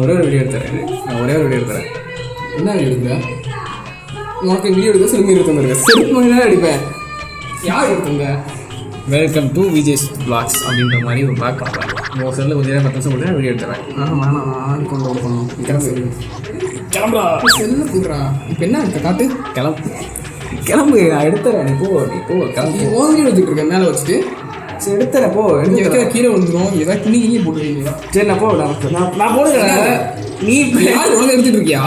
ஒரே ஒரு வீடியோ எடுத்துறேன். நான் ஒரே ஒரு வீடியோ எடுத்துறேன். என்ன எடுக்க உனக்கு வீடியோ எடுக்க செல்ஃபி எடுத்து வந்துருக்கேன். செல்ஃபி தான் அடிப்பேன். யார் எடுத்துங்க? வெல்கம் டு விஜய்ஸ் vlogs அப்படின்ற மாதிரி ஒரு vlog பார்க்கலாம். உங்கள் செல்லில் கொஞ்சம் நேரம் 10 நிமிஷம் கொடுத்தா வீடியோ எடுத்துறேன். நான் கொண்டு கொடுக்கணும். கிளம்புறா செல்லு கூடுறா. இப்போ என்ன எடுத்த காட்டு? கிளம்பு. நான் எடுத்துறேன். நீ போ கிளம்பு. ஓங்கி எடுத்துட்டு இருக்கேன் மேலே வச்சுட்டு. சரி எடுத்துறேன். போ எடுத்து கீழே வந்துடும். ஏதாவது துணி போட்டுருக்கீங்க. சரி நான் போடுறேன். நான் போடுறேன். நீ யார் உனக்கு எடுத்துட்டு இருக்கியா?